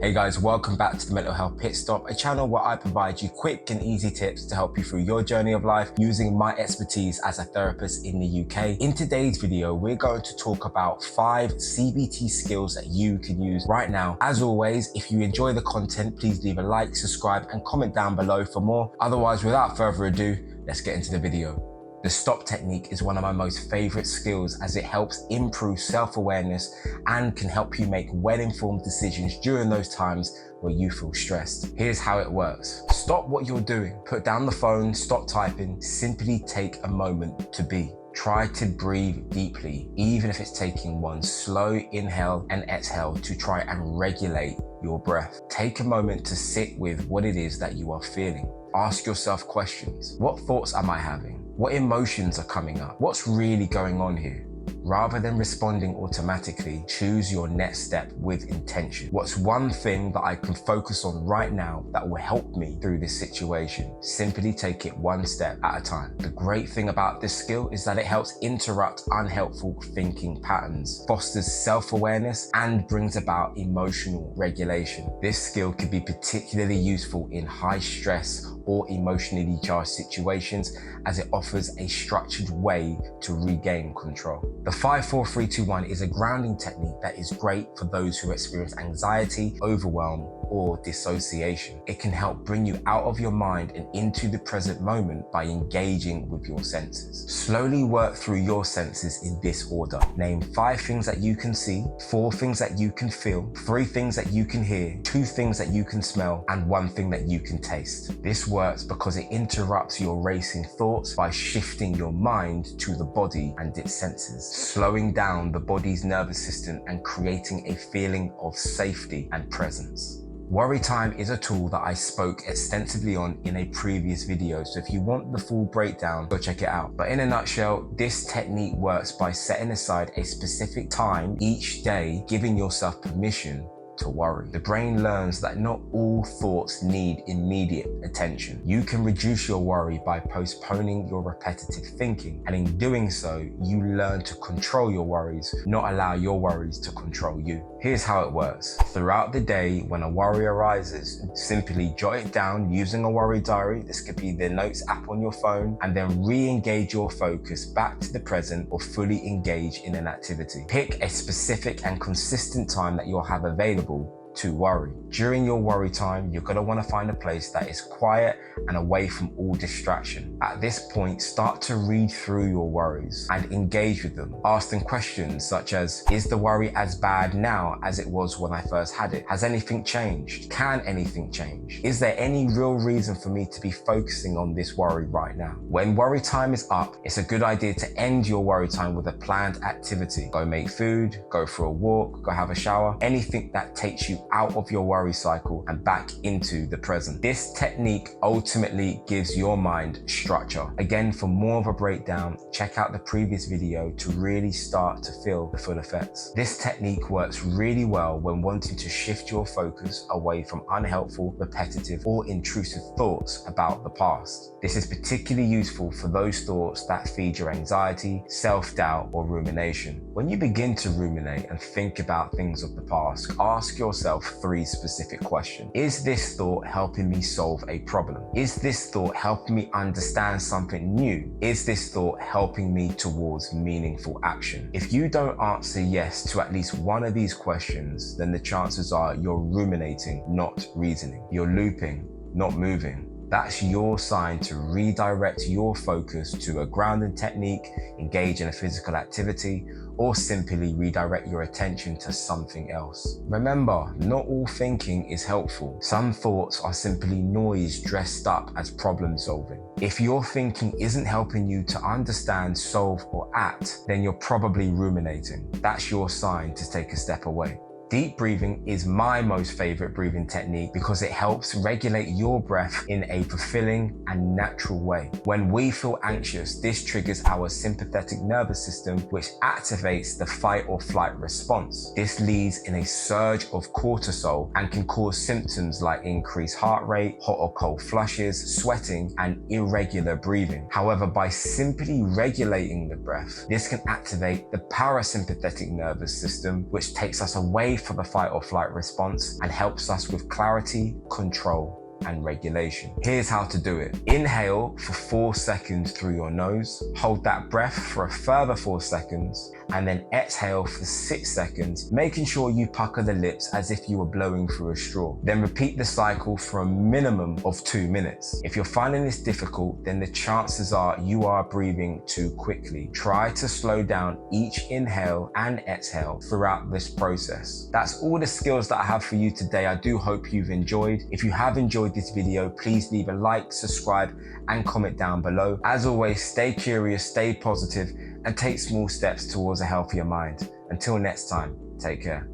Hey guys, welcome back to the Mental Health Pit Stop, a channel where I provide you quick and easy tips to help you through your journey of life using my expertise as a therapist in the UK. In today's video, we're going to talk about 5 CBT skills that you can use right now. As always, if you enjoy the content, please leave a like, subscribe, and comment down below for more. Otherwise, without further ado, let's get into the video. The stop technique is one of my most favorite skills as it helps improve self-awareness and can help you make well-informed decisions during those times where you feel stressed. Here's how it works. Stop what you're doing. Put down the phone, stop typing, simply take a moment to be. Try to breathe deeply, even if it's taking one slow inhale and exhale to try and regulate your breath. Take a moment to sit with what it is that you are feeling. Ask yourself questions. What thoughts am I having? What emotions are coming up? What's really going on here? Rather than responding automatically, choose your next step with intention. What's one thing that I can focus on right now that will help me through this situation? Simply take it one step at a time. The great thing about this skill is that it helps interrupt unhelpful thinking patterns, fosters self-awareness, and brings about emotional regulation. This skill can be particularly useful in high stress or emotionally charged situations as it offers a structured way to regain control. The 5-4-3-2-1 is a grounding technique that is great for those who experience anxiety, overwhelm, or dissociation. It can help bring you out of your mind and into the present moment by engaging with your senses. Slowly work through your senses in this order. Name 5 things that you can see, 4 things that you can feel, 3 things that you can hear, 2 things that you can smell, and 1 thing that you can taste. This works because it interrupts your racing thoughts by shifting your mind to the body and its senses, slowing down the body's nervous system and creating a feeling of safety and presence. Worry time is a tool that I spoke extensively on in a previous video, so if you want the full breakdown, go check it out. But in a nutshell, this technique works by setting aside a specific time each day, giving yourself permission to worry. The brain learns that not all thoughts need immediate attention. You can reduce your worry by postponing your repetitive thinking, and in doing so, you learn to control your worries, not allow your worries to control you. Here's how it works. Throughout the day, when a worry arises, simply jot it down using a worry diary. This could be the notes app on your phone, and then re-engage your focus back to the present or fully engage in an activity. Pick a specific and consistent time that you'll have available to worry. During your worry time, you're going to want to find a place that is quiet and away from all distraction. At this point, start to read through your worries and engage with them. Ask them questions such as, is the worry as bad now as it was when I first had it? Has anything changed? Can anything change? Is there any real reason for me to be focusing on this worry right now? When worry time is up, it's a good idea to end your worry time with a planned activity. Go make food, go for a walk, go have a shower, anything that takes you out of your worry cycle and back into the present. This technique ultimately gives your mind structure. Again, for more of a breakdown, check out the previous video to really start to feel the full effects. This technique works really well when wanting to shift your focus away from unhelpful, repetitive, or intrusive thoughts about the past. This is particularly useful for those thoughts that feed your anxiety, self-doubt, or rumination. When you begin to ruminate and think about things of the past, ask yourself 3 specific questions. Is this thought helping me solve a problem? Is this thought helping me understand something new? Is this thought helping me towards meaningful action? If you don't answer yes to at least one of these questions, then the chances are you're ruminating, not reasoning. You're looping, not moving. That's your sign to redirect your focus to a grounding technique, engage in a physical activity, or simply redirect your attention to something else. Remember, not all thinking is helpful. Some thoughts are simply noise dressed up as problem solving. If your thinking isn't helping you to understand, solve, or act, then you're probably ruminating. That's your sign to take a step away. Deep breathing is my most favorite breathing technique because it helps regulate your breath in a fulfilling and natural way. When we feel anxious, this triggers our sympathetic nervous system, which activates the fight or flight response. This leads in a surge of cortisol and can cause symptoms like increased heart rate, hot or cold flushes, sweating, and irregular breathing. However, by simply regulating the breath, this can activate the parasympathetic nervous system, which takes us away safe for the fight or flight response and helps us with clarity, control, and regulation. Here's how to do it. Inhale for 4 seconds through your nose, hold that breath for a further 4 seconds, and then exhale for 6 seconds, making sure you pucker the lips as if you were blowing through a straw. Then repeat the cycle for a minimum of 2 minutes. If you're finding this difficult, then the chances are you are breathing too quickly. Try to slow down each inhale and exhale throughout this process. That's all the skills that I have for you today. I do hope you've enjoyed. If you have enjoyed this video, please leave a like, subscribe, and comment down below. As always, stay curious, stay positive, and take small steps towards a healthier mind. Until next time, take care.